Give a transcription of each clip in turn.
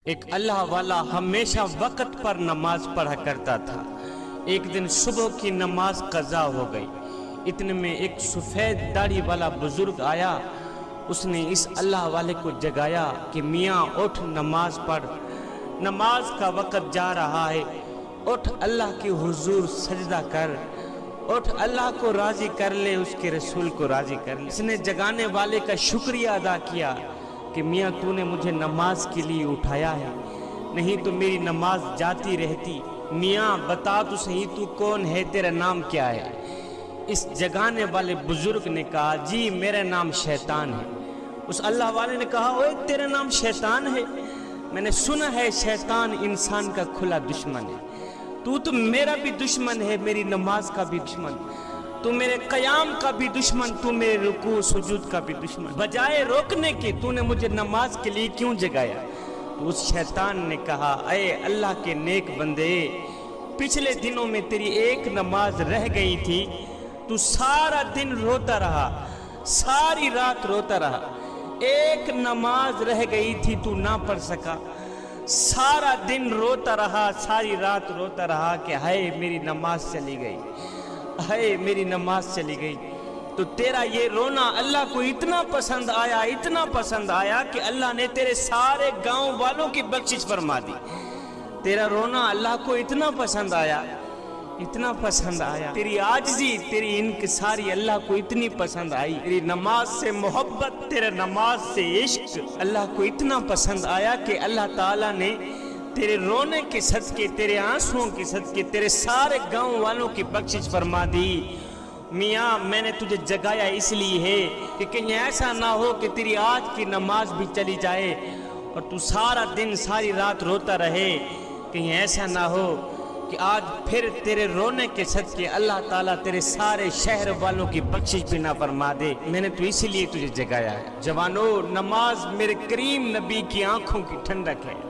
ایک اللہ والا ہمیشہ وقت پر نماز پڑھا کرتا تھا۔ ایک دن صبح کی نماز قضا ہو گئی، اتنے میں ایک سفید داڑھی والا بزرگ آیا۔ اس نے اس اللہ والے کو جگایا کہ میاں اٹھ نماز پڑھ، نماز کا وقت جا رہا ہے، اٹھ اللہ کے حضور سجدہ کر، اٹھ اللہ کو راضی کر لے، اس کے رسول کو راضی کر لے۔ اس نے جگانے والے کا شکریہ ادا کیا کہ میاں تو نے مجھے نماز کے لیے اٹھایا ہے، نہیں تو میری نماز جاتی رہتی۔ میاں بتا تو صحیح تو کون ہے، تیرا نام کیا ہے؟ اس جگانے والے بزرگ نے کہا جی میرا نام شیطان ہے۔ اس اللہ والے نے کہا اوے تیرا نام شیطان ہے؟ میں نے سنا ہے شیطان انسان کا کھلا دشمن ہے، تو میرا بھی دشمن ہے، میری نماز کا بھی دشمن، تو میرے قیام کا بھی دشمن، تو میرے رکوع سجود کا بھی دشمن، بجائے روکنے کے تو نے مجھے نماز کے لیے کیوں جگایا؟ تو اس شیطان نے کہا اے اللہ کے نیک بندے، پچھلے دنوں میں تیری ایک نماز رہ گئی تھی، تو سارا دن روتا رہا، ساری رات روتا رہا، ایک نماز رہ گئی تھی تو نہ پڑھ سکا، سارا دن روتا رہا، ساری رات روتا رہا کہ ہائے میری نماز چلی گئی، ہائے میری نماز چلی گئی۔ تو تیرا یہ رونا اللہ کو اتنا پسند آیا، اتنا پسند آیا کہ اللہ نے تیرے سارے گاؤں والوں کی بخشش فرما دی۔ تیرا رونا اللہ کو اتنا پسند آیا، اتنا پسند آیا، تیری عاجزی، تیری انکساری اللہ کو اتنی پسند آئی، تیری نماز سے محبت، تیرے نماز سے عشق اللہ کو اتنا پسند آیا کہ اللہ تعالیٰ نے تیرے رونے کے صدقے، تیرے آنسوؤں کے صدقے تیرے سارے گاؤں والوں کی بخشش فرما دی۔ میاں میں نے تجھے جگایا اس لیے ہے کہ کہیں ایسا نہ ہو کہ تیری آج کی نماز بھی چلی جائے اور تو سارا دن ساری رات روتا رہے، کہیں ایسا نہ ہو کہ آج پھر تیرے رونے کے صدقے اللہ تعالیٰ تیرے سارے شہر والوں کی بخشش بھی نہ فرما دے۔ میں نے تو اسی لیے تجھے جگایا ہے۔ جوانو، نماز میرے کریم نبی کی آنکھوں کی ٹھنڈک ہے،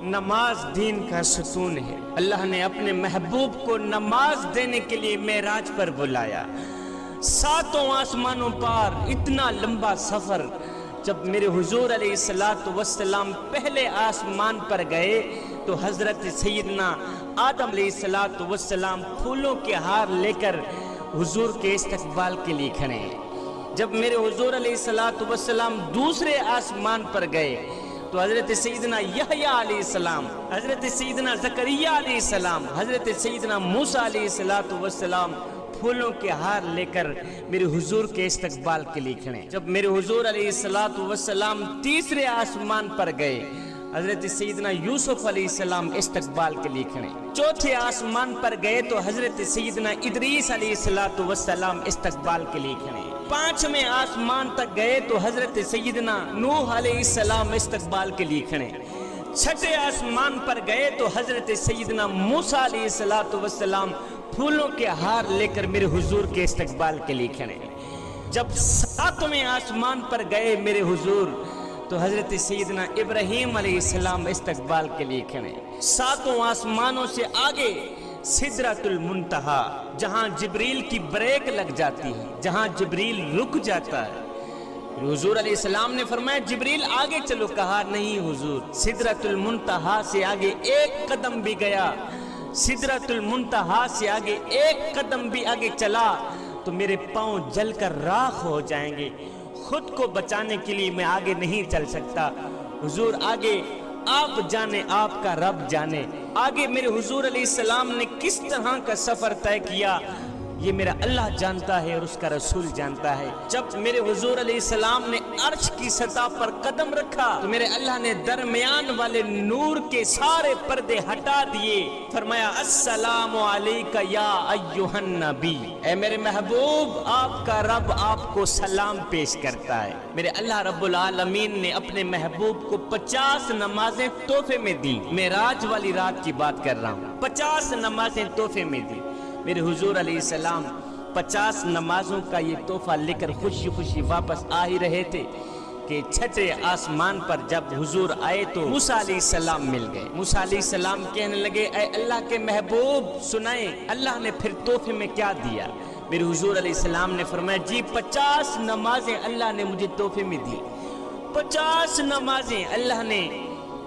نماز دین کا ستون ہے۔ اللہ نے اپنے محبوب کو نماز دینے کے لیے معراج پر بلایا، ساتوں آسمانوں پر اتنا لمبا سفر۔ جب میرے حضور علیہ السلام پہلے آسمان پر گئے تو حضرت سیدنا آدم علیہ السلام پھولوں کے ہار لے کر حضور کے استقبال کے لیے کھڑے ہیں۔ جب میرے حضور علیہ السلام دوسرے آسمان پر گئے تو حضرت سیدنا یحییٰ علیہ السلام، حضرت سیدنا زکریا علیہ السلام، حضرت سیدنا موسیٰ علیہ السلام پھولوں کے ہار لے کر میرے حضور کے استقبال کے لیے کھڑے۔ جب میرے حضور علیہ السلام تیسرے آسمان پر گئے، حضرت سیدنا یوسف علیہ السلام استقبال کے لیے کھڑے۔ چوتھے آسمان پر گئے تو حضرت سیدنا ادریس علیہ السلام استقبال کے لیے کھڑے۔ پانچویں آسمان تک گئے تو حضرت سیدنا نوح علیہ السلام استقبال کے لیے کھڑے۔ چھٹے آسمان پر گئے تو حضرت سیدنا موسیٰ علیہ السلام پھولوں کے ہار لے کر میرے حضور کے استقبال کے لیے کھڑے۔ جب ساتویں آسمان پر گئے میرے حضور تو حضرت سیدنا ابراہیم علیہ السلام استقبال کے لیے کھڑے۔ ساتوں آسمانوں سے آگے سدرۃ المنتہا، جہاں جبریل کی بریک لگ جاتی ہے، جہاں جبریل رک جاتا ہے۔ حضور علیہ السلام نے فرمایا جبریل آگے چلو، کہا نہیں حضور، سدرۃ المنتہا سے آگے ایک قدم بھی گیا، سدرۃ المنتہا سے آگے ایک قدم بھی آگے چلا تو میرے پاؤں جل کر راکھ ہو جائیں گے، خود کو بچانے کے لیے میں آگے نہیں چل سکتا۔ حضور آگے آپ جانے، آپ کا رب جانے، آگے میرے حضور علیہ السلام نے کس طرح کا سفر طے کیا یہ میرا اللہ جانتا ہے اور اس کا رسول جانتا ہے۔ جب میرے حضور علیہ السلام نے عرش کی سطح پر قدم رکھا تو میرے اللہ نے درمیان والے نور کے سارے پردے ہٹا دیے، فرمایا السلام علیک یا ایھا النبی، اے میرے محبوب آپ کا رب آپ کو سلام پیش کرتا ہے۔ میرے اللہ رب العالمین نے اپنے محبوب کو 50 نمازیں تحفے میں دی، معراج والی رات کی بات کر رہا ہوں، 50 نمازیں تحفے میں دی۔ میرے حضور علیہ السلام 50 نمازوں کا یہ تحفہ لے کر خوشی خوشی واپس آ ہی رہے تھے کہ چھٹے آسمان پر جب حضور آئے تو موسیٰ علیہ السلام مل گئے۔ موسیٰ علیہ السلام کہنے لگے اے اللہ کے محبوب سنائیں اللہ نے پھر تحفے میں کیا دیا؟ میرے حضور علیہ السلام نے فرمایا جی 50 نمازیں اللہ نے مجھے تحفے میں دی، 50 نمازیں اللہ نے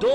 2